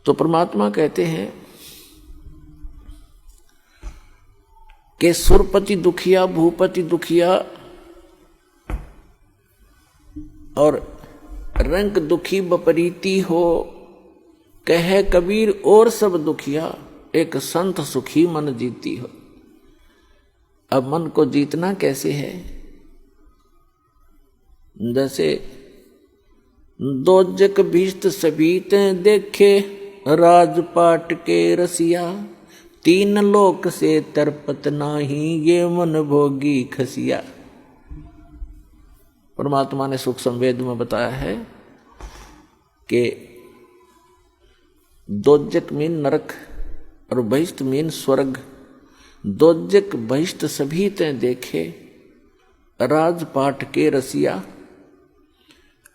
तो परमात्मा कहते हैं कि सुरपति दुखिया, भूपति दुखिया और रंग दुखी बपरीती हो, कहे कबीर और सब दुखिया, एक संत सुखी मन जीती हो। अब मन को जीतना कैसे है? जैसे दोजक भीष्ट सबीत देखे, राजपाट के रसिया, तीन लोक से तरपत नाही, ये मन भोगी खसिया। परमात्मा ने सुख संवेद में बताया है कि दोजक मीन नरक और बहिष्ट मीन स्वर्ग। दोजक बहिष्ट सभी ते देखे, राजपाट के रसिया।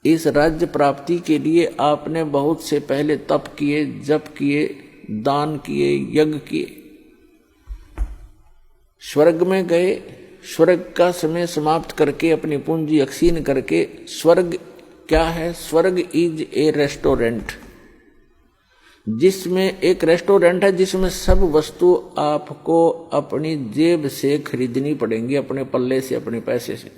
इस राज्य प्राप्ति के लिए आपने बहुत से पहले तप किए, जप किए, दान किए, यज्ञ किए। स्वर्ग में गए, स्वर्ग का समय समाप्त करके अपनी पूंजी अक्षीण करके, स्वर्ग क्या है? स्वर्ग इज ए रेस्टोरेंट, जिसमें एक रेस्टोरेंट है जिसमें सब वस्तु आपको अपनी जेब से खरीदनी पड़ेंगी, अपने पल्ले से, अपने पैसे से।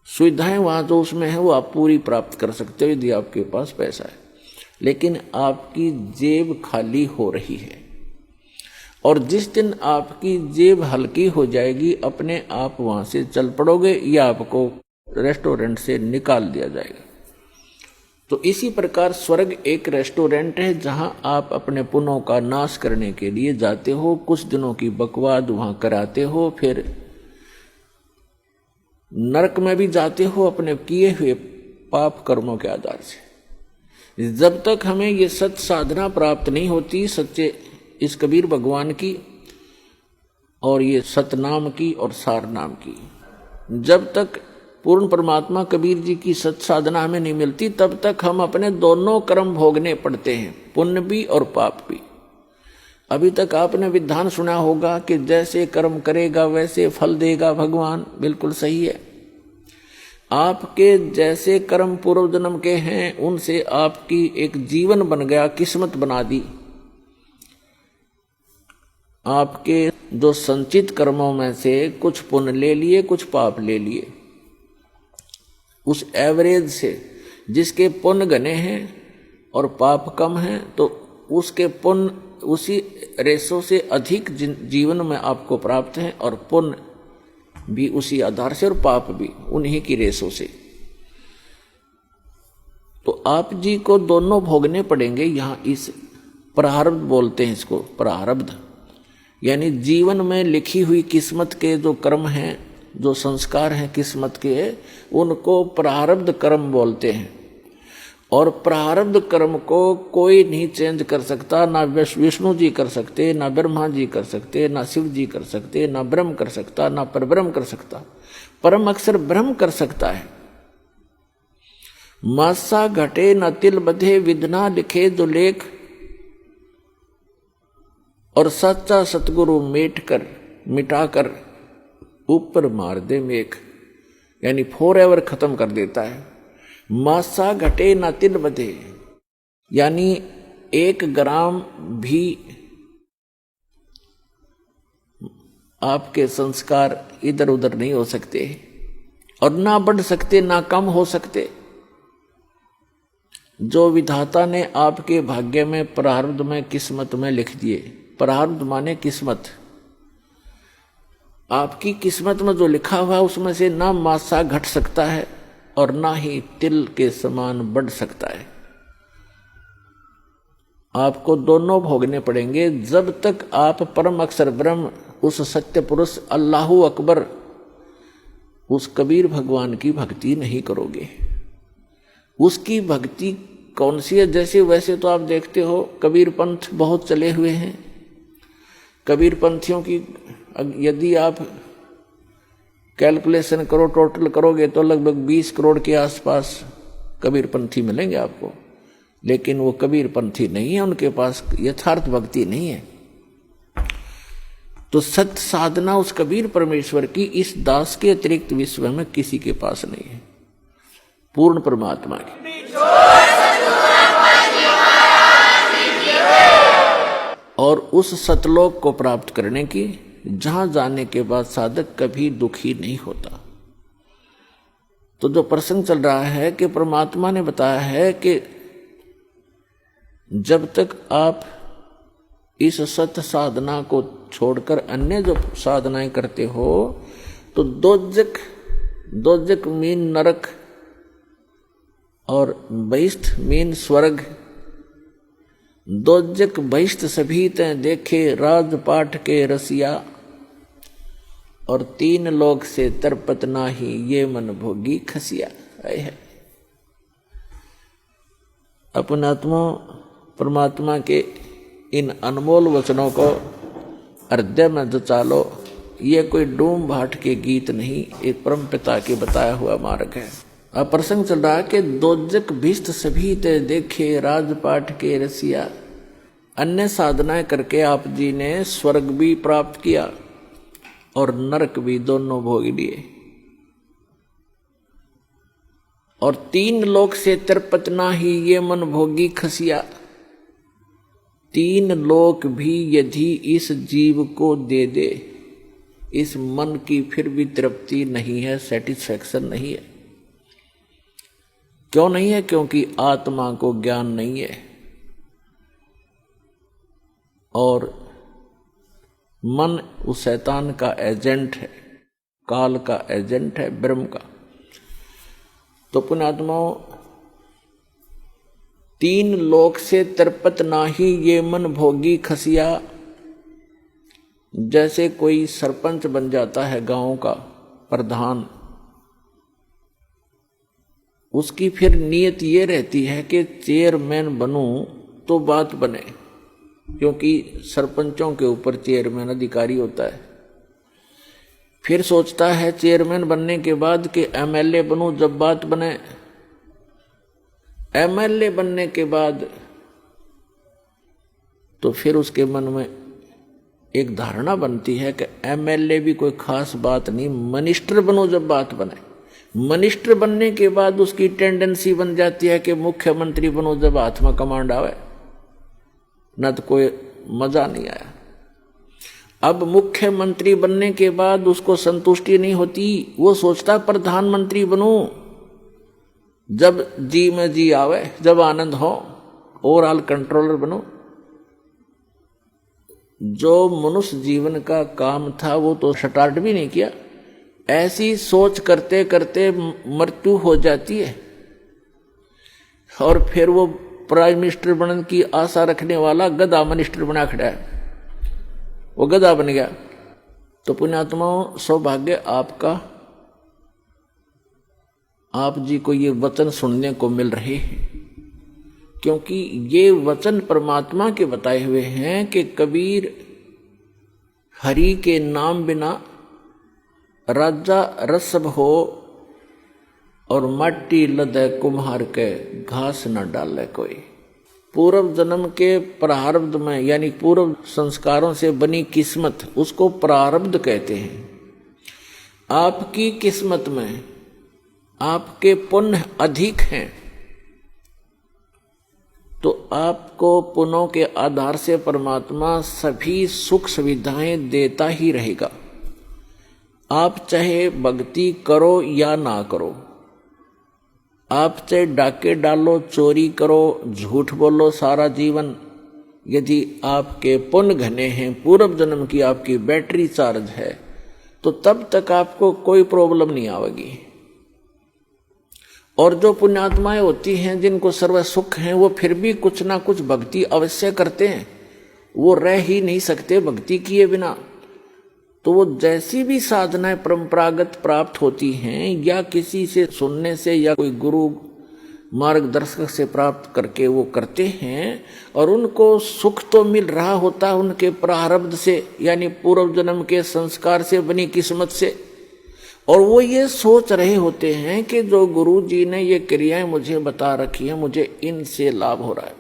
सुविधाएं वहां तो उसमें है, वो आप पूरी प्राप्त कर सकते हो यदि आपके पास पैसा है, लेकिन आपकी जेब खाली हो रही है। और जिस दिन आपकी जेब हल्की हो जाएगी, अपने आप वहां से चल पड़ोगे या आपको रेस्टोरेंट से निकाल दिया जाएगा। तो इसी प्रकार स्वर्ग एक रेस्टोरेंट है जहां आप अपने पुण्यों का नाश करने के लिए जाते हो, कुछ दिनों की बकवाद वहां कराते हो, फिर नरक में भी जाते हो अपने किए हुए पाप कर्मों के आधार से। जब तक हमें ये सत साधना प्राप्त नहीं होती, सच्चे इस कबीर भगवान की और ये सतनाम की और सार नाम की, जब तक पूर्ण परमात्मा कबीर जी की सत साधना हमें नहीं मिलती, तब तक हम अपने दोनों कर्म भोगने पड़ते हैं, पुण्य भी और पाप भी। अभी तक आपने विधान सुना होगा कि जैसे कर्म करेगा वैसे फल देगा भगवान। बिल्कुल सही है। आपके जैसे कर्म पूर्व जन्म के हैं, उनसे आपकी एक जीवन बन गया, किस्मत बना दी। आपके जो संचित कर्मों में से कुछ पुण्य ले लिए, कुछ पाप ले लिए। उस एवरेज से जिसके पुण्य घने हैं और पाप कम हैं, तो उसके पुण्य उसी रेशो से अधिक जीवन में आपको प्राप्त है, और पुण्य भी उसी आधार से और पाप भी उन्हीं की रेशो से। तो आप जी को दोनों भोगने पड़ेंगे। यहां इस प्रारब्ध बोलते हैं इसको, प्रारब्ध यानी जीवन में लिखी हुई किस्मत के जो कर्म हैं, जो संस्कार हैं किस्मत के, उनको प्रारब्ध कर्म बोलते हैं। और प्रारब्ध कर्म को कोई नहीं चेंज कर सकता, ना विष्णु जी कर सकते, ना ब्रह्मा जी कर सकते, ना शिव जी कर सकते, ना ब्रह्म कर सकता, ना परब्रह्म कर सकता। परम अक्षर ब्रह्म कर सकता है। मासा घटे न तिल बधे, विधना लिखे जो लेख, और सच्चा सतगुरु मिटाकर ऊपर मार दे मेघ, यानी फॉरएवर खत्म कर देता है। मासा घटे न तिल बधे, यानी 1 ग्राम भी आपके संस्कार इधर उधर नहीं हो सकते, और ना बढ़ सकते, ना कम हो सकते। जो विधाता ने आपके भाग्य में, प्रारब्ध में, किस्मत में लिख दिए। प्रारब्ध माने किस्मत। आपकी किस्मत में जो लिखा हुआ है उसमें से ना मासा घट सकता है और ना ही तिल के समान बढ़ सकता है। आपको दोनों भोगने पड़ेंगे जब तक आप परम अक्षर ब्रह्म, उस सत्य पुरुष अल्लाहु अकबर, उस कबीर भगवान की भक्ति नहीं करोगे। उसकी भक्ति कौन सी है? जैसे वैसे तो आप देखते हो कबीर पंथ बहुत चले हुए हैं। कबीर पंथियों की यदि आप कैलकुलेशन करो, टोटल करोगे तो लगभग 20 करोड़ के आसपास कबीर पंथी मिलेंगे आपको। लेकिन वो कबीर पंथी नहीं है, उनके पास यथार्थ भक्ति नहीं है। तो सत्य साधना उस कबीर परमेश्वर की इस दास के अतिरिक्त विश्व में किसी के पास नहीं है, पूर्ण परमात्मा की। और उस सतलोक को प्राप्त करने की, जहां जाने के बाद साधक कभी दुखी नहीं होता। तो जो प्रसंग चल रहा है कि परमात्मा ने बताया है कि जब तक आप इस सत साधना को छोड़कर अन्य जो साधनाएं करते हो तो दोजक मीन नरक और बहिष्ठ मीन स्वर्ग। दोजक बहिष्ठ सभी ते देखे राजपाट के रसिया, और 3 लोक से तरपत नाही ये मन भोगी खसिया। है अपन आत्मा परमात्मा के इन अनमोल वचनों को हृदय में जचा लो। ये कोई डूम भाट के गीत नहीं, एक परम पिता के बताया हुआ मार्ग है। अब प्रसंग चल रहा है कि दोजक भिष्ट सभी ते देखे राजपाट के रसिया। अन्य साधनाएं करके आप जी ने स्वर्ग भी प्राप्त किया और नरक भी, दोनों भोग लिए। और 3 लोक से तरपत नाही ये मन भोगी खसिया। 3 लोक भी यदि इस जीव को दे दे, इस मन की फिर भी तृप्ति नहीं है, सेटिस्फैक्शन नहीं है। क्यों नहीं है? क्योंकि आत्मा को ज्ञान नहीं है और मन उस शैतान का एजेंट है, काल का एजेंट है, ब्रह्म का। तो पुण्यात्माओं, 3 लोक से तरपत नाही ये मन भोगी खसिया। जैसे कोई सरपंच बन जाता है गांव का प्रधान, उसकी फिर नीयत ये रहती है कि चेयरमैन बनूं तो बात बने, क्योंकि सरपंचों के ऊपर चेयरमैन अधिकारी होता है। फिर सोचता है चेयरमैन बनने के बाद कि एमएलए बनूं जब बात बने। एमएलए बनने के बाद तो फिर उसके मन में एक धारणा बनती है कि एमएलए भी कोई खास बात नहीं, मिनिस्टर बनो जब बात बने। मिनिस्टर बनने के बाद उसकी टेंडेंसी बन जाती है कि मुख्यमंत्री बनो जब हाथ में कमांड आवे, न तो कोई मजा नहीं आया। अब मुख्यमंत्री बनने के बाद उसको संतुष्टि नहीं होती, वो सोचता प्रधानमंत्री बनूं जब जी में जी आवे, जब आनंद हो, ओवरऑल कंट्रोलर बनूं। जो मनुष्य जीवन का काम था वो तो स्टार्ट भी नहीं किया। ऐसी सोच करते करते मृत्यु हो जाती है और फिर वो प्राइम मिनिस्टर बनने की आशा रखने वाला गधा मिनिस्टर बना खड़ा है, वो गधा बन गया। तो पुण्यात्माओं, सौभाग्य आपका, आप जी को ये वचन सुनने को मिल रहे हैं, क्योंकि ये वचन परमात्मा के बताए हुए हैं कि कबीर हरि के नाम बिना राजा रसब हो और माटी लदे कुम्हार के घास न डाले कोई। पूर्व जन्म के प्रारब्ध में, यानी पूर्व संस्कारों से बनी किस्मत, उसको प्रारब्ध कहते हैं। आपकी किस्मत में आपके पुण्य अधिक हैं तो आपको पुण्यों के आधार से परमात्मा सभी सुख सुविधाएं देता ही रहेगा। आप चाहे भक्ति करो या ना करो, आप चाहे डाके डालो, चोरी करो, झूठ बोलो सारा जीवन, यदि आपके पुण्य घने हैं, पूर्व जन्म की आपकी बैटरी चार्ज है, तो तब तक आपको कोई प्रॉब्लम नहीं आएगी। और जो पुण्यात्माएं होती हैं जिनको सर्व सुख हैं, वो फिर भी कुछ ना कुछ भक्ति अवश्य करते हैं, वो रह ही नहीं सकते भक्ति किए बिना। तो वो जैसी भी साधनाएं परंपरागत प्राप्त होती हैं या किसी से सुनने से या कोई गुरु मार्गदर्शक से प्राप्त करके वो करते हैं, और उनको सुख तो मिल रहा होता है उनके प्रारब्ध से, यानी पूर्व जन्म के संस्कार से बनी किस्मत से। और वो ये सोच रहे होते हैं कि जो गुरु जी ने ये क्रियाएं मुझे बता रखी हैं, मुझे इनसे लाभ हो रहा है।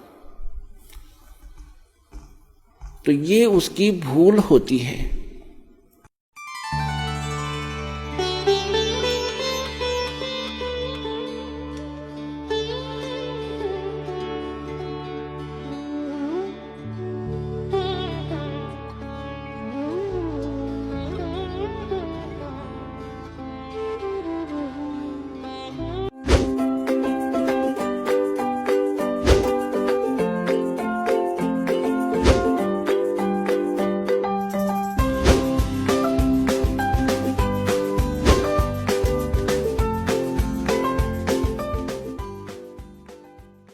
तो ये उसकी भूल होती है।